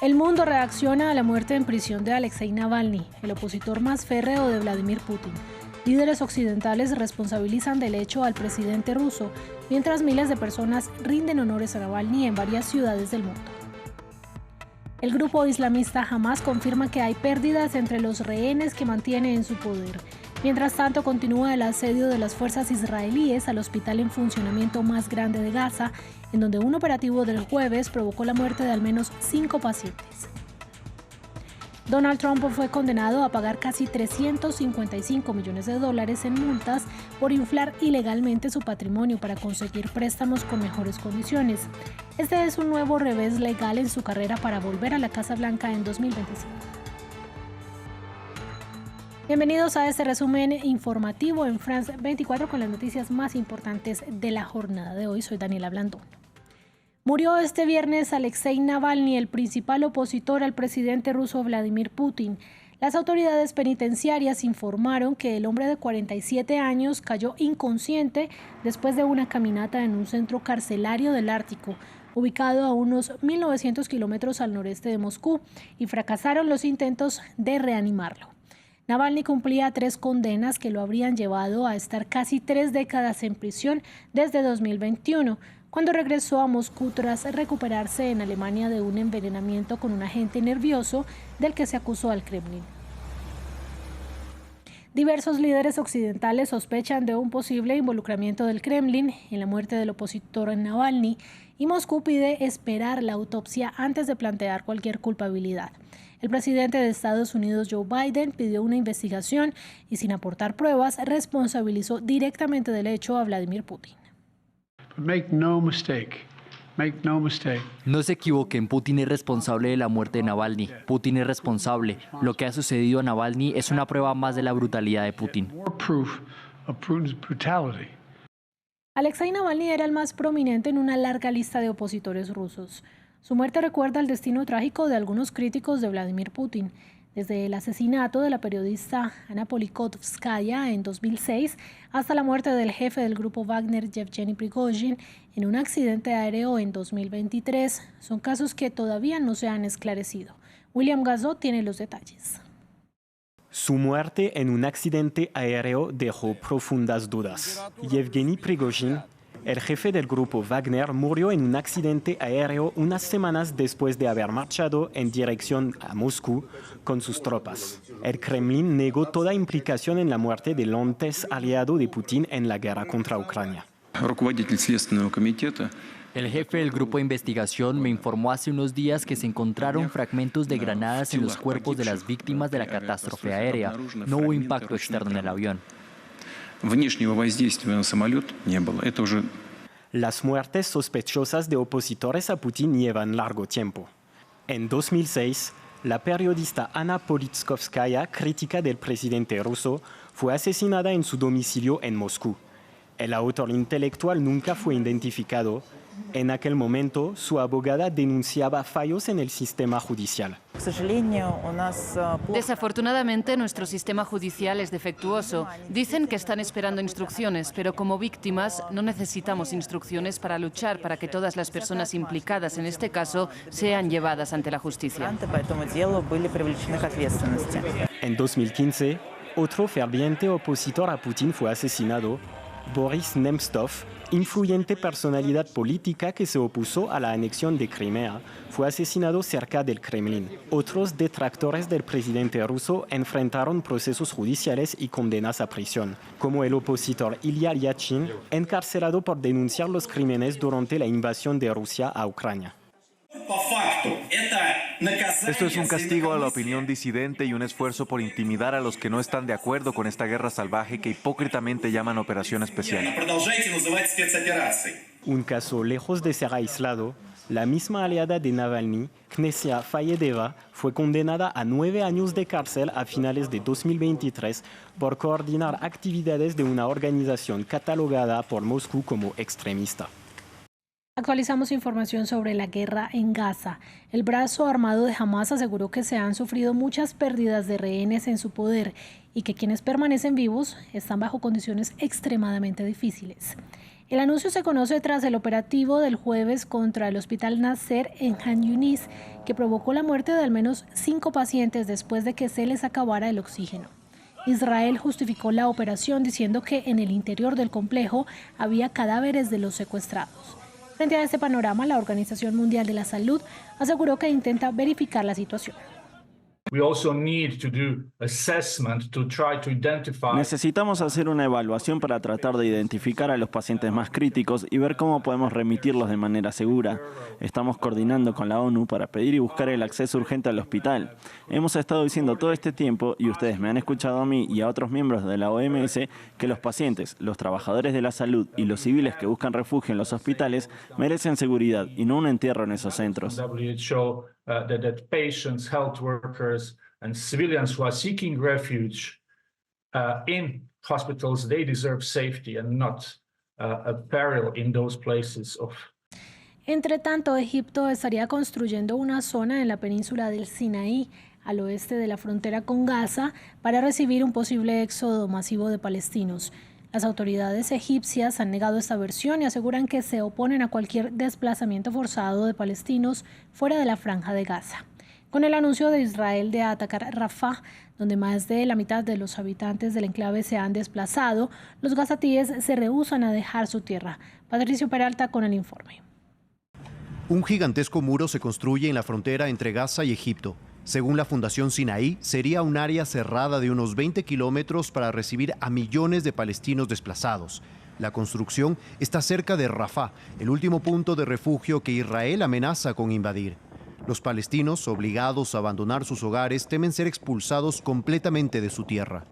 El mundo reacciona a la muerte en prisión de Alexei Navalny, el opositor más férreo de Vladimir Putin. Líderes occidentales responsabilizan del hecho al presidente ruso, mientras miles de personas rinden honores a Navalny en varias ciudades del mundo. El grupo islamista Hamas confirma que hay pérdidas entre los rehenes que mantiene en su poder. Mientras tanto, continúa el asedio de las fuerzas israelíes al hospital en funcionamiento más grande de Gaza, en donde un operativo del jueves provocó la muerte de al menos 5 pacientes. Donald Trump fue condenado a pagar casi $355 millones en multas por inflar ilegalmente su patrimonio para conseguir préstamos con mejores condiciones. Este es un nuevo revés legal en su carrera para volver a la Casa Blanca en 2025. Bienvenidos a este resumen informativo en France 24 con las noticias más importantes de la jornada de hoy. Soy Daniela Blandón. Murió este viernes Alexei Navalny, el principal opositor al presidente ruso Vladimir Putin. Las autoridades penitenciarias informaron que el hombre de 47 años cayó inconsciente después de una caminata en un centro carcelario del Ártico, ubicado a unos 1.900 kilómetros al noreste de Moscú, y fracasaron los intentos de reanimarlo. Navalny cumplía 3 condenas que lo habrían llevado a estar casi 3 décadas en prisión desde 2021, cuando regresó a Moscú tras recuperarse en Alemania de un envenenamiento con un agente nervioso del que se acusó al Kremlin. Diversos líderes occidentales sospechan de un posible involucramiento del Kremlin en la muerte del opositor Navalny, y Moscú pide esperar la autopsia antes de plantear cualquier culpabilidad. El presidente de Estados Unidos, Joe Biden, pidió una investigación y, sin aportar pruebas, responsabilizó directamente del hecho a Vladimir Putin. No se equivoquen, Putin es responsable de la muerte de Navalny. Putin es responsable. Lo que ha sucedido a Navalny es una prueba más de la brutalidad de Putin. Alexei Navalny era el más prominente en una larga lista de opositores rusos. Su muerte recuerda el destino trágico de algunos críticos de Vladimir Putin. Desde el asesinato de la periodista Ana Politkovskaya en 2006 hasta la muerte del jefe del grupo Wagner, Yevgeny Prigozhin, en un accidente aéreo en 2023, son casos que todavía no se han esclarecido. William Gazzo tiene los detalles. Su muerte en un accidente aéreo dejó profundas dudas. Yevgeny Prigozhin, el jefe del grupo Wagner, murió en un accidente aéreo unas semanas después de haber marchado en dirección a Moscú con sus tropas. El Kremlin negó toda implicación en la muerte del antes aliado de Putin en la guerra contra Ucrania. El jefe del grupo de investigación me informó hace unos días que se encontraron fragmentos de granadas en los cuerpos de las víctimas de la catástrofe aérea. No hubo impacto externo en el avión. Las muertes sospechosas de opositores a Putin llevan largo tiempo. En 2006, la periodista Ana Politkovskaya, crítica del presidente ruso, fue asesinada en su domicilio en Moscú. El autor intelectual nunca fue identificado. En aquel momento, su abogada denunciaba fallos en el sistema judicial. Desafortunadamente, nuestro sistema judicial es defectuoso. Dicen que están esperando instrucciones, pero como víctimas no necesitamos instrucciones para luchar para que todas las personas implicadas en este caso sean llevadas ante la justicia. En 2015, otro ferviente opositor a Putin fue asesinado, Boris Nemtsov, influyente personalidad política que se opuso a la anexión de Crimea, fue asesinado cerca del Kremlin. Otros detractores del presidente ruso enfrentaron procesos judiciales y condenas a prisión, como el opositor Ilya Yachtin, encarcelado por denunciar los crímenes durante la invasión de Rusia a Ucrania. Esto es un castigo a la opinión disidente y un esfuerzo por intimidar a los que no están de acuerdo con esta guerra salvaje que hipócritamente llaman operación especial. Un caso lejos de ser aislado, la misma aliada de Navalny, Knessia Fayedeva, fue condenada a 9 años de cárcel a finales de 2023 por coordinar actividades de una organización catalogada por Moscú como extremista. Actualizamos información sobre la guerra en Gaza. El brazo armado de Hamas aseguró que se han sufrido muchas pérdidas de rehenes en su poder y que quienes permanecen vivos están bajo condiciones extremadamente difíciles. El anuncio se conoce tras el operativo del jueves contra el Hospital Nasser en Khan Yunis, que provocó la muerte de al menos 5 pacientes después de que se les acabara el oxígeno. Israel justificó la operación diciendo que en el interior del complejo había cadáveres de los secuestrados. Frente a este panorama, la Organización Mundial de la Salud aseguró que intenta verificar la situación. Necesitamos hacer una evaluación para tratar de identificar a los pacientes más críticos y ver cómo podemos remitirlos de manera segura. Estamos coordinando con la ONU para pedir y buscar el acceso urgente al hospital. Hemos estado diciendo todo este tiempo, y ustedes me han escuchado a mí y a otros miembros de la OMS, que los pacientes, los trabajadores de la salud y los civiles que buscan refugio en los hospitales merecen seguridad y no un entierro en esos centros. That patients, health workers, and civilians who are seeking refuge in hospitals, they deserve safety and not a burial in those places of. Entre tanto, Egipto estaría construyendo una zona en la península del Sinaí, al oeste de la frontera con Gaza, para recibir un posible éxodo masivo de palestinos. Las autoridades egipcias han negado esta versión y aseguran que se oponen a cualquier desplazamiento forzado de palestinos fuera de la franja de Gaza. Con el anuncio de Israel de atacar Rafah, donde más de la mitad de los habitantes del enclave se han desplazado, los gazatíes se rehúsan a dejar su tierra. Patricio Peralta con el informe. Un gigantesco muro se construye en la frontera entre Gaza y Egipto. Según la Fundación Sinaí, sería un área cerrada de unos 20 kilómetros para recibir a millones de palestinos desplazados. La construcción está cerca de Rafah, el último punto de refugio que Israel amenaza con invadir. Los palestinos, obligados a abandonar sus hogares, temen ser expulsados completamente de su tierra.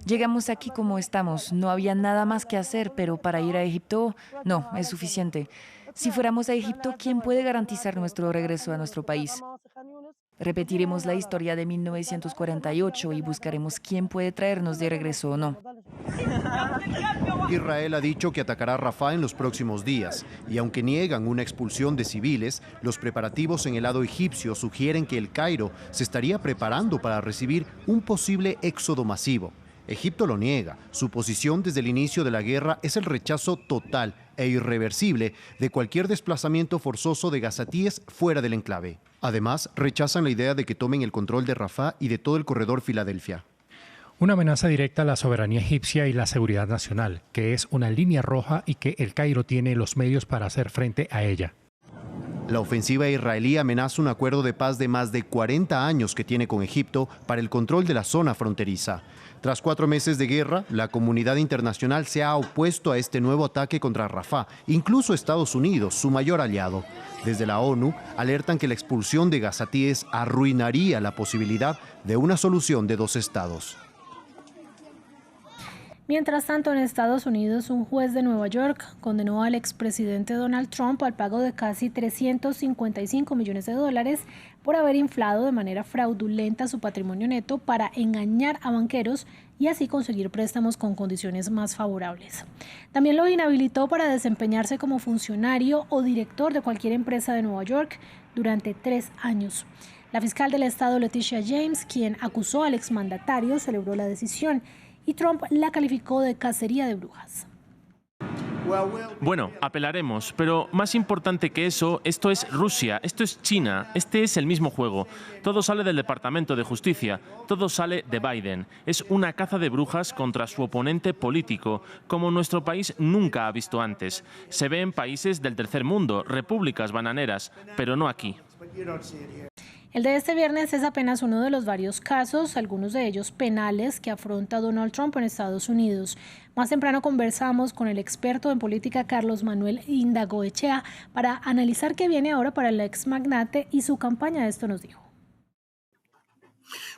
Llegamos aquí como estamos. No había nada más que hacer, pero para ir a Egipto, no, es suficiente. Si fuéramos a Egipto, ¿quién puede garantizar nuestro regreso a nuestro país? Repetiremos la historia de 1948 y buscaremos quién puede traernos de regreso o no. Israel ha dicho que atacará Rafah en los próximos días, y aunque niegan una expulsión de civiles, los preparativos en el lado egipcio sugieren que El Cairo se estaría preparando para recibir un posible éxodo masivo. Egipto lo niega. Su posición desde el inicio de la guerra es el rechazo total e irreversible de cualquier desplazamiento forzoso de gazatíes fuera del enclave. Además, rechazan la idea de que tomen el control de Rafah y de todo el corredor Filadelfia. Una amenaza directa a la soberanía egipcia y la seguridad nacional, que es una línea roja y que El Cairo tiene los medios para hacer frente a ella. La ofensiva israelí amenaza un acuerdo de paz de más de 40 años que tiene con Egipto para el control de la zona fronteriza. Tras 4 meses de guerra, la comunidad internacional se ha opuesto a este nuevo ataque contra Rafah, incluso Estados Unidos, su mayor aliado. Desde la ONU alertan que la expulsión de gazatíes arruinaría la posibilidad de una solución de 2 estados. Mientras tanto, en Estados Unidos, un juez de Nueva York condenó al expresidente Donald Trump al pago de casi $355 millones por haber inflado de manera fraudulenta su patrimonio neto para engañar a banqueros y así conseguir préstamos con condiciones más favorables. También lo inhabilitó para desempeñarse como funcionario o director de cualquier empresa de Nueva York durante 3 años. La fiscal del estado, Leticia James, quien acusó al exmandatario, celebró la decisión y Trump la calificó de cacería de brujas. Bueno, apelaremos, pero más importante que eso, esto es Rusia, esto es China, este es el mismo juego. Todo sale del Departamento de Justicia, todo sale de Biden. Es una caza de brujas contra su oponente político, como nuestro país nunca ha visto antes. Se ve en países del tercer mundo, repúblicas bananeras, pero no aquí. El de este viernes es apenas uno de los varios casos, algunos de ellos penales, que afronta Donald Trump en Estados Unidos. Más temprano conversamos con el experto en política Carlos Manuel Indagoechea para analizar qué viene ahora para el ex magnate y su campaña. Esto nos dijo.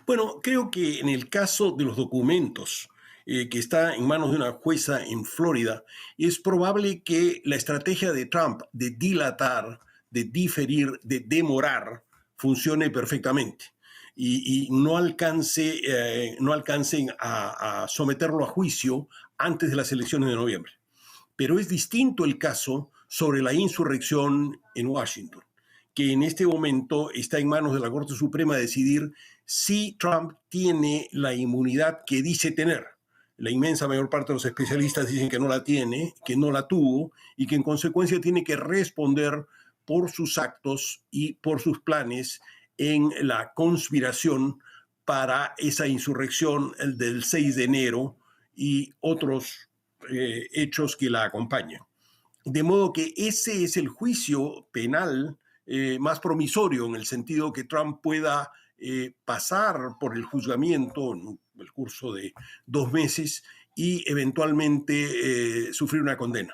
Bueno, creo que en el caso de los documentos que está en manos de una jueza en Florida, es probable que la estrategia de Trump de dilatar, de diferir, de demorar, funcione perfectamente y no alcancen a someterlo a juicio antes de las elecciones de noviembre. Pero es distinto el caso sobre la insurrección en Washington, que en este momento está en manos de la Corte Suprema decidir si Trump tiene la inmunidad que dice tener. La inmensa mayor parte de los especialistas dicen que no la tiene, que no la tuvo y que en consecuencia tiene que responder por sus actos y por sus planes en la conspiración para esa insurrección del 6 de enero y otros hechos que la acompañan. De modo que ese es el juicio penal más promisorio, en el sentido que Trump pueda pasar por el juzgamiento en el curso de 2 meses y eventualmente sufrir una condena.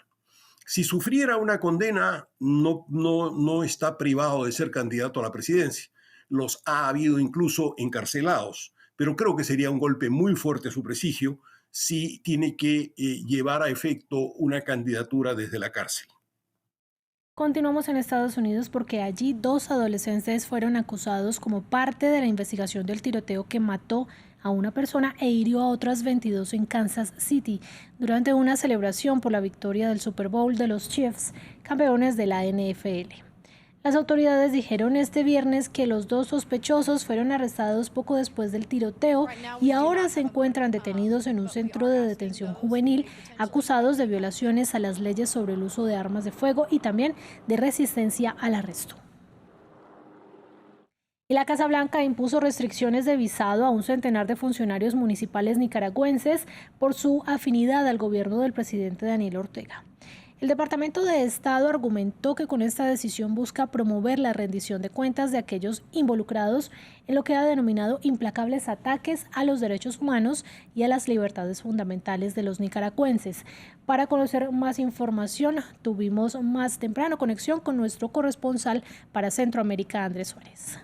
Si sufriera una condena, no está privado de ser candidato a la presidencia. Los ha habido incluso encarcelados, pero creo que sería un golpe muy fuerte a su prestigio si tiene que llevar a efecto una candidatura desde la cárcel. Continuamos en Estados Unidos porque allí 2 adolescentes fueron acusados como parte de la investigación del tiroteo que mató a una persona e hirió a otras 22 en Kansas City durante una celebración por la victoria del Super Bowl de los Chiefs, campeones de la NFL. Las autoridades dijeron este viernes que los 2 sospechosos fueron arrestados poco después del tiroteo y ahora se encuentran detenidos en un centro de detención juvenil, acusados de violaciones a las leyes sobre el uso de armas de fuego y también de resistencia al arresto. Y la Casa Blanca impuso restricciones de visado a un centenar de funcionarios municipales nicaragüenses por su afinidad al gobierno del presidente Daniel Ortega. El Departamento de Estado argumentó que con esta decisión busca promover la rendición de cuentas de aquellos involucrados en lo que ha denominado implacables ataques a los derechos humanos y a las libertades fundamentales de los nicaragüenses. Para conocer más información, tuvimos más temprano conexión con nuestro corresponsal para Centroamérica, Andrés Suárez.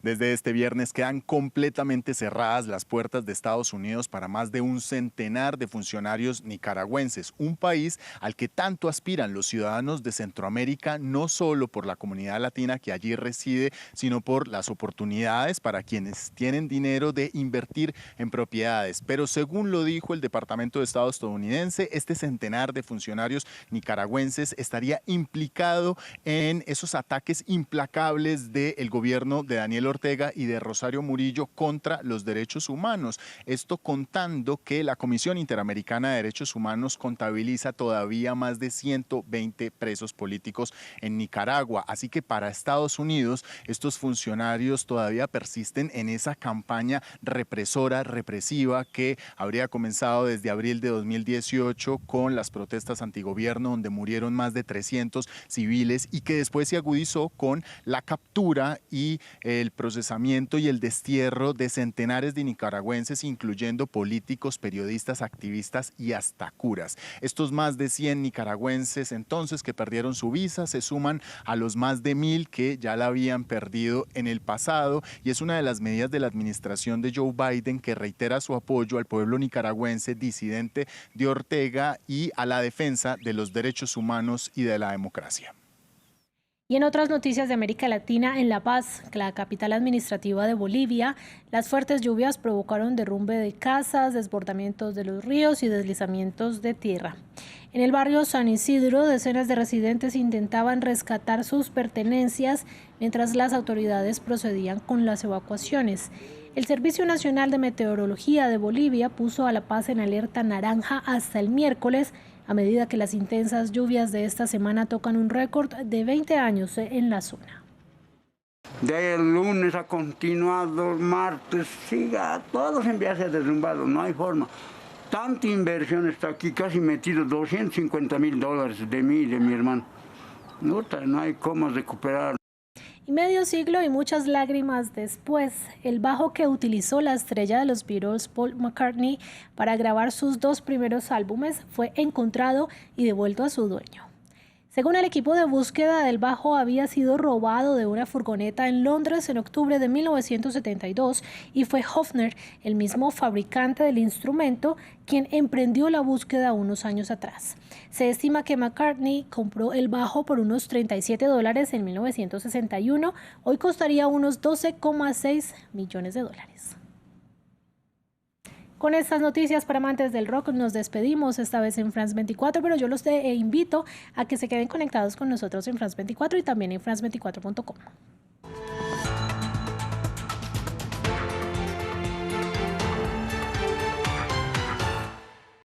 Desde este viernes quedan completamente cerradas las puertas de Estados Unidos para más de un centenar de funcionarios nicaragüenses, un país al que tanto aspiran los ciudadanos de Centroamérica, no solo por la comunidad latina que allí reside, sino por las oportunidades para quienes tienen dinero de invertir en propiedades. Pero según lo dijo el Departamento de Estado estadounidense, este centenar de funcionarios nicaragüenses estaría implicado en esos ataques implacables del gobierno de Daniel Ortega y de Rosario Murillo contra los derechos humanos. Esto contando que la Comisión Interamericana de Derechos Humanos contabiliza todavía más de 120 presos políticos en Nicaragua. Así que para Estados Unidos estos funcionarios todavía persisten en esa campaña represora, represiva que habría comenzado desde abril de 2018 con las protestas antigobierno donde murieron más de 300 civiles y que después se agudizó con la captura y el procesamiento y el destierro de centenares de nicaragüenses, incluyendo políticos, periodistas, activistas y hasta curas. Estos más de 100 nicaragüenses entonces que perdieron su visa se suman a los más de 1000 que ya la habían perdido en el pasado y es una de las medidas de la administración de Joe Biden que reitera su apoyo al pueblo nicaragüense disidente de Ortega y a la defensa de los derechos humanos y de la democracia. Y en otras noticias de América Latina, en La Paz, la capital administrativa de Bolivia, las fuertes lluvias provocaron derrumbe de casas, desbordamientos de los ríos y deslizamientos de tierra. En el barrio San Isidro, decenas de residentes intentaban rescatar sus pertenencias mientras las autoridades procedían con las evacuaciones. El Servicio Nacional de Meteorología de Bolivia puso a La Paz en alerta naranja hasta el miércoles, a medida que las intensas lluvias de esta semana tocan un récord de 20 años en la zona. De ahí el lunes ha continuado, el martes, siga, todos en viaje derrumbados, no hay forma. Tanta inversión está aquí, casi metido $250,000 de mí y de mi hermano. No hay cómo recuperar. Y medio siglo y muchas lágrimas después, el bajo que utilizó la estrella de los Beatles, Paul McCartney, para grabar sus 2 primeros álbumes fue encontrado y devuelto a su dueño. Según el equipo de búsqueda, el bajo había sido robado de una furgoneta en Londres en octubre de 1972 y fue Hofner, el mismo fabricante del instrumento, quien emprendió la búsqueda unos años atrás. Se estima que McCartney compró el bajo por unos $37 en 1961, hoy costaría unos $12,6 millones. Con estas noticias para amantes del rock nos despedimos esta vez en France 24, pero yo los invito a que se queden conectados con nosotros en France 24 y también en france24.com.